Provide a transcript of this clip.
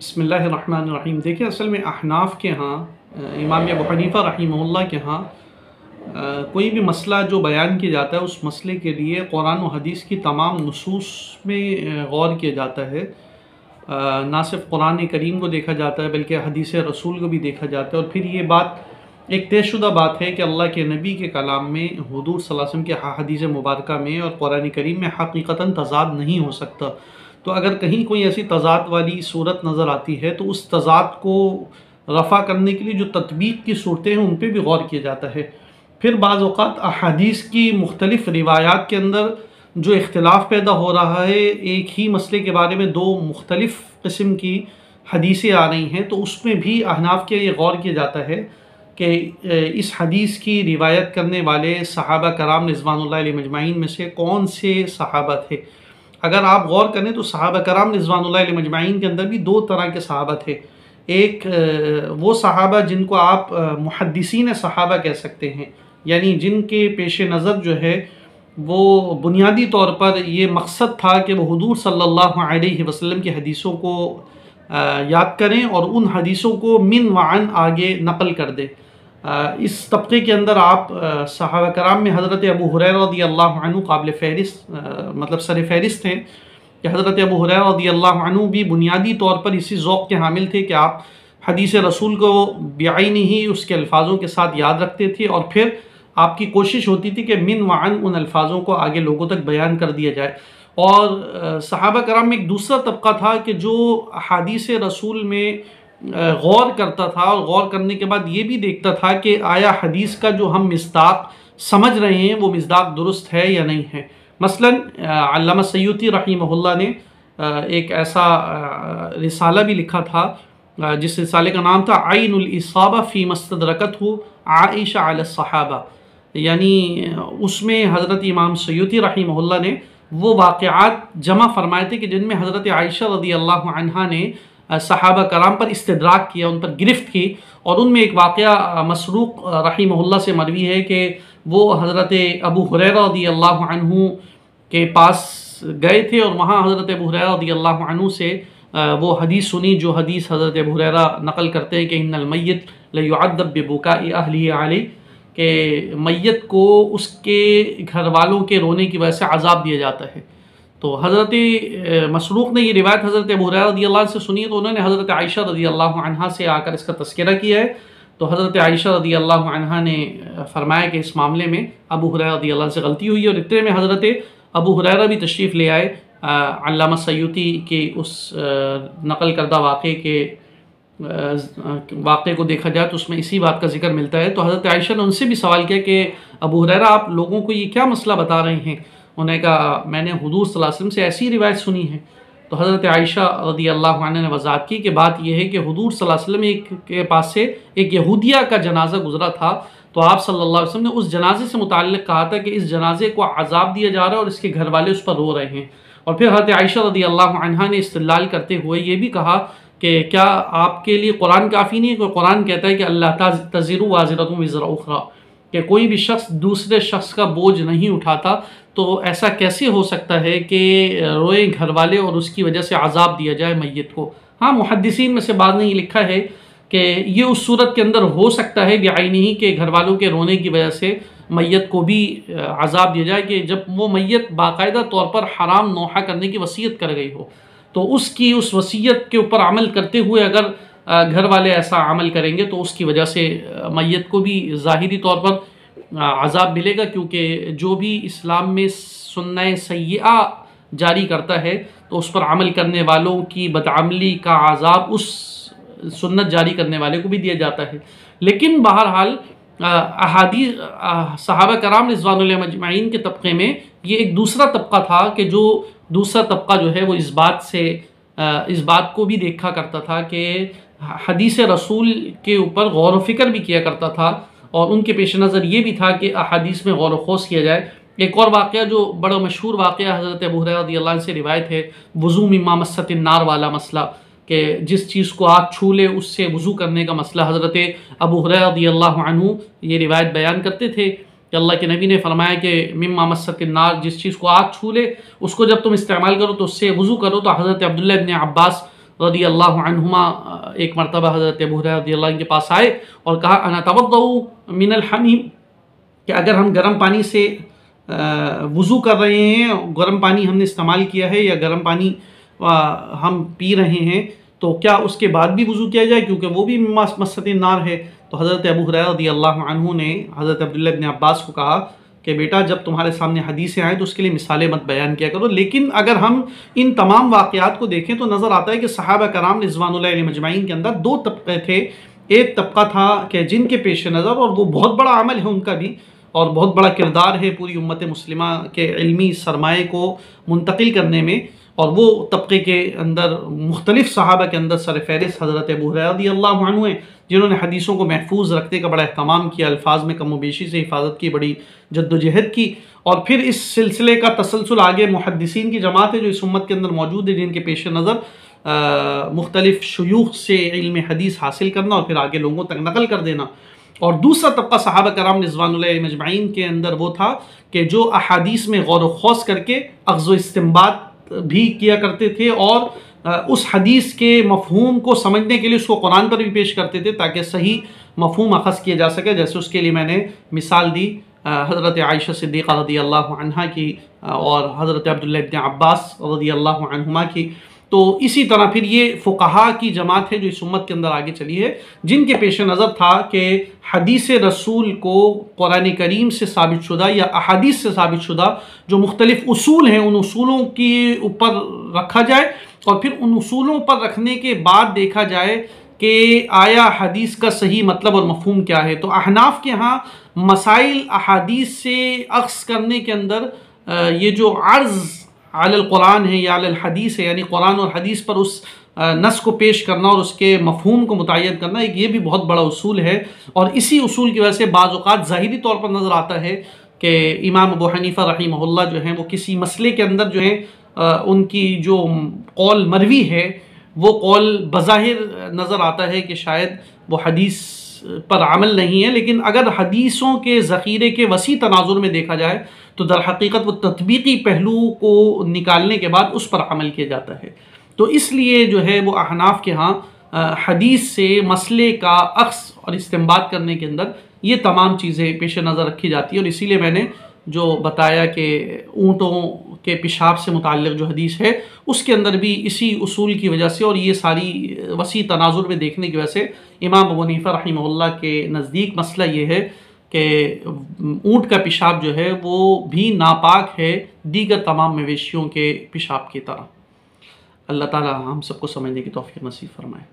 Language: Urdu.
بسم اللہ الرحمن الرحیم۔ دیکھیں، اصل میں احناف کے ہاں امام ابو حنیفہ رحمہ اللہ کے ہاں کوئی بھی مسئلہ جو بیان کیا جاتا ہے اس مسئلے کے لیے قرآن و حدیث کی تمام نصوص میں غور کیا جاتا ہے۔ نہ صرف قرآن کریم کو دیکھا جاتا ہے بلکہ حدیث رسول کو بھی دیکھا جاتا ہے، اور پھر یہ بات ایک طے شدہ بات ہے کہ اللہ کے نبی کے کلام میں، حضور صلی اللہ علیہ وسلم کے حدیث مبارکہ میں اور قرآن کریم میں حقیقتاً تضاد نہیں ہو سکتا۔ تو اگر کہیں کوئی ایسی تضاد والی صورت نظر آتی ہے تو اس تضاد کو رفع کرنے کے لیے جو تطبیق کی صورتیں ہیں ان پہ بھی غور کیا جاتا ہے۔ پھر بعض اوقات احادیث کی مختلف روایات کے اندر جو اختلاف پیدا ہو رہا ہے، ایک ہی مسئلے کے بارے میں دو مختلف قسم کی حدیثیں آ رہی ہیں، تو اس میں بھی احناف کے یہ غور کیا جاتا ہے کہ اس حدیث کی روایت کرنے والے صحابہ کرام رضوان اللہ علیہ مجمعین میں سے کون سے صحابہ تھے۔ اگر آپ غور کریں تو صحابہ کرام رضوان اللہ علیہ مجمعین کے اندر بھی دو طرح کے صحابہ تھے۔ ایک وہ صحابہ جن کو آپ محدثین صحابہ کہہ سکتے ہیں، یعنی جن کے پیش نظر جو ہے وہ بنیادی طور پر یہ مقصد تھا کہ وہ حضور صلی اللہ علیہ وسلم کی حدیثوں کو یاد کریں اور ان حدیثوں کو من وعن آگے نقل کر دیں۔ اس طبقے کے اندر آپ صحابہ کرام میں حضرت ابو ہریرہ رضی اللہ عنہ قابل فہرست مطلب سر فہرست ہیں، کہ حضرت ابو ہریرہ رضی اللہ عنہ بھی بنیادی طور پر اسی ذوق کے حامل تھے کہ آپ حدیث رسول کو بعینہ ہی اس کے الفاظوں کے ساتھ یاد رکھتے تھے، اور پھر آپ کی کوشش ہوتی تھی کہ من وعن ان الفاظوں کو آگے لوگوں تک بیان کر دیا جائے۔ اور صحابہ کرام میں ایک دوسرا طبقہ تھا کہ جو حدیث رسول میں غور کرتا تھا، اور غور کرنے کے بعد یہ بھی دیکھتا تھا کہ آیا حدیث کا جو ہم مصداق سمجھ رہے ہیں وہ مصداق درست ہے یا نہیں ہے۔ مثلا علامہ سیوطی رحمہ اللہ نے ایک ایسا رسالہ بھی لکھا تھا جس رسالے کا نام تھا عین الاصابہ فی ما استدرکتہ عائشہ علی الصحابہ، یعنی اس میں حضرت امام سیوطی رحمہ اللہ نے وہ واقعات جمع فرمائے تھے کہ جن میں حضرت عائشہ رضی اللہ عنہا نے صحابہ کرام پر استدراک کیا، ان پر گرفت کی، اور ان میں ایک واقعہ مسروق رحمہ اللہ سے مروی ہے کہ وہ حضرت ابو ہریرہ رضی اللہ عنہ کے پاس گئے تھے اور وہاں حضرت ابو ہریرہ رضی اللہ عنہ سے وہ حدیث سنی جو حدیث حضرت ابو ہریرہ نقل کرتے ہیں کہ ان المیت لیعذب ببکاء اہلہ علیہ، کہ میت کو اس کے گھر والوں کے رونے کی وجہ سے عذاب دیا جاتا ہے۔ تو حضرت مسروق نے یہ روایت حضرت ابو ہریرہ رضی اللہ عنہ سے سنی، تو انہوں نے حضرت عائشہ رضی اللہ عنہا سے آ کر اس کا تذکرہ کیا ہے۔ تو حضرت عائشہ رضی اللہ عنہا نے فرمایا کہ اس معاملے میں ابو ہریرہ رضی اللہ عنہ سے غلطی ہوئی، اور اتنے میں حضرت ابو ہریرہ بھی تشریف لے آئے۔ علامہ سیوطی کے اس نقل کردہ واقعے کو دیکھا جائے تو اس میں اسی بات کا ذکر ملتا ہے۔ تو حضرت عائشہ نے ان سے بھی سوال کیا کہ ابو ہریرہ آپ لوگوں کو یہ کیا مسئلہ بتا رہے ہیں؟ انہوں نے کہا میں نے حضور صلی اللہ علیہ وسلم سے ایسی روایت سنی ہے۔ تو حضرت عائشہ رضی اللہ عنہ نے وضاحت کی کہ بات یہ ہے کہ حضور صلی اللہ علیہ وسلم کے پاس سے ایک یہودیہ کا جنازہ گزرا تھا، تو آپ صلی اللہ علیہ وسلم نے اس جنازے سے متعلق کہا تھا کہ اس جنازے کو عذاب دیا جا رہا ہے اور اس کے گھر والے اس پر رو رہے ہیں۔ اور پھر حضرت عائشہ رضی اللہ عنہا نے استدلال کرتے ہوئے یہ بھی کہا کہ کیا آپ کے لیے قرآن کافی نہیں ہے؟ کہ قرآن کہتا ہے کہ اللہ تزر وازرۃ وزر اخری، کہ کوئی بھی شخص دوسرے شخص کا بوجھ نہیں اٹھاتا، تو ایسا کیسے ہو سکتا ہے کہ روئے گھر والے اور اس کی وجہ سے عذاب دیا جائے میت کو؟ ہاں، محدثین میں سے بعض نے یہ لکھا ہے کہ یہ اس صورت کے اندر ہو سکتا ہے بعینہ کہ گھر والوں کے رونے کی وجہ سے میت کو بھی عذاب دیا جائے، کہ جب وہ میت باقاعدہ طور پر حرام نوحہ کرنے کی وصیت کر گئی ہو تو اس کی اس وصیت کے اوپر عمل کرتے ہوئے اگر گھر والے ایسا عمل کریں گے تو اس کی وجہ سے میت کو بھی ظاہری طور پر عذاب ملے گا، کیونکہ جو بھی اسلام میں سنہ سیئہ جاری کرتا ہے تو اس پر عمل کرنے والوں کی بدعملی کا عذاب اس سنت جاری کرنے والے کو بھی دیا جاتا ہے۔ لیکن بہرحال احادیث صحابہ کرام رضوان اللہ مجمعین کے طبقے میں یہ ایک دوسرا طبقہ تھا کہ جو دوسرا طبقہ جو ہے وہ اس بات کو بھی دیکھا کرتا تھا کہ حدیث رسول کے اوپر غور و فکر بھی کیا کرتا تھا، اور ان کے پیش نظر یہ بھی تھا کہ احادیث میں غور و خوض کیا جائے۔ ایک اور واقعہ جو بڑا مشہور واقعہ حضرت ابو ہریرہ رضی اللہ عنہ سے روایت ہے، وضو مما مست النار والا مسئلہ، کہ جس چیز کو آگ چھو لے اس سے وضو کرنے کا مسئلہ۔ حضرت ابو ہریرہ رضی اللہ عنہ یہ روایت بیان کرتے تھے کہ اللہ کے نبی نے فرمایا کہ مما مست النار، جس چیز کو آگ چھو لے اس کو جب تم استعمال کرو تو اس سے وضو کرو۔ تو حضرت عبداللہ ابن عباس رضی اللہ عنہما ایک مرتبہ حضرت ابو ہریرہ رضی اللہ عنہ کے پاس آئے اور کہا انا اتوضأ من الحمیم، کہ اگر ہم گرم پانی سے وضو کر رہے ہیں، گرم پانی ہم نے استعمال کیا ہے یا گرم پانی ہم پی رہے ہیں، تو کیا اس کے بعد بھی وضو کیا جائے، کیونکہ وہ بھی مست نار ہے؟ تو حضرت ابو ہریرہ رضی اللہ عنہ نے حضرت عبداللہ ابن عباس کو کہا کہ بیٹا جب تمہارے سامنے حدیثیں آئیں تو اس کے لیے مثالیں مت بیان کیا کرو. لیکن اگر ہم ان تمام واقعات کو دیکھیں تو نظر آتا ہے کہ صحابہ کرام رضوان اللہ علیہم اجمعین کے اندر دو طبقے تھے. ایک طبقہ تھا کہ جن کے پیش نظر، اور وہ بہت بڑا عمل ہے ان کا بھی اور بہت بڑا کردار ہے پوری امت مسلمہ کے علمی سرمایے کو منتقل کرنے میں، اور وہ طبقے کے اندر مختلف صحابہ کے اندر سر فہرست حضرت ابو ہریرہ رضی اللہ عنہ ہیں، جنہوں نے حدیثوں کو محفوظ رکھنے کا بڑا اہتمام کیا، الفاظ میں کم و بیشی سے حفاظت کی، بڑی جد و جہد کی. اور پھر اس سلسلے کا تسلسل آگے محدثین کی جماعت ہے جو اس امت کے اندر موجود ہے، جن کے پیش نظر مختلف شیوخ سے علم حدیث حاصل کرنا اور پھر آگے لوگوں تک نقل کر دینا. اور دوسرا طبقہ صحابہ کرام رضوان اللہ علیہم اجمعین کے اندر وہ تھا کہ جو احادیث میں غور و خوض کر کے اخذ و استنباط بھی کیا کرتے تھے، اور اس حدیث کے مفہوم کو سمجھنے کے لیے اس کو قرآن پر بھی پیش کرتے تھے تاکہ صحیح مفہوم اخذ کیا جا سکے. جیسے اس کے لیے میں نے مثال دی حضرت عائشہ صدیقہ رضی اللہ عنہا کی اور حضرت عبداللہ ابن عباس رضی اللہ عنہما کی. تو اسی طرح پھر یہ فقہا کی جماعت ہے جو اس امت کے اندر آگے چلی ہے، جن کے پیش نظر تھا کہ حدیث رسول کو قرآن کریم سے ثابت شدہ یا احادیث سے ثابت شدہ جو مختلف اصول ہیں ان اصولوں کے اوپر رکھا جائے، اور پھر ان اصولوں پر رکھنے کے بعد دیکھا جائے کہ آیا حدیث کا صحیح مطلب اور مفہوم کیا ہے. تو احناف کے ہاں مسائل احادیث سے اخذ کرنے کے اندر یہ جو عرض علی القرآن ہے یا علی الحدیث ہے، یعنی قرآن اور حدیث پر اس نص کو پیش کرنا اور اس کے مفہوم کو متعین کرنا، یہ بھی بہت بڑا اصول ہے. اور اسی اصول کی وجہ سے بعض اوقات ظاہری طور پر نظر آتا ہے کہ امام ابو حنیفہ رحمہ اللہ جو ہیں وہ کسی مسئلے کے اندر جو ہیں ان کی جو قول مروی ہے وہ قول بظاہر نظر آتا ہے کہ شاید وہ حدیث پر عمل نہیں ہے، لیکن اگر حدیثوں کے ذخیرے کے وسیع تناظر میں دیکھا جائے تو در حقیقت وہ تطبیقی پہلو کو نکالنے کے بعد اس پر عمل کیا جاتا ہے. تو اس لیے جو ہے وہ احناف کے ہاں حدیث سے مسئلے کا اخذ اور استنباط کرنے کے اندر یہ تمام چیزیں پیش نظر رکھی جاتی ہیں. اور اسی لیے میں نے جو بتایا کہ اونٹوں کے پیشاب سے متعلق جو حدیث ہے اس کے اندر بھی اسی اصول کی وجہ سے اور یہ ساری وسیع تناظر میں دیکھنے کی وجہ سے امام ابو حنیفہ رحمہ اللہ کے نزدیک مسئلہ یہ ہے کہ اونٹ کا پیشاب جو ہے وہ بھی ناپاک ہے دیگر تمام مویشیوں کے پیشاب کی طرح. اللہ تعالی ہم سب کو سمجھنے کی توفیق نصیب فرمائے.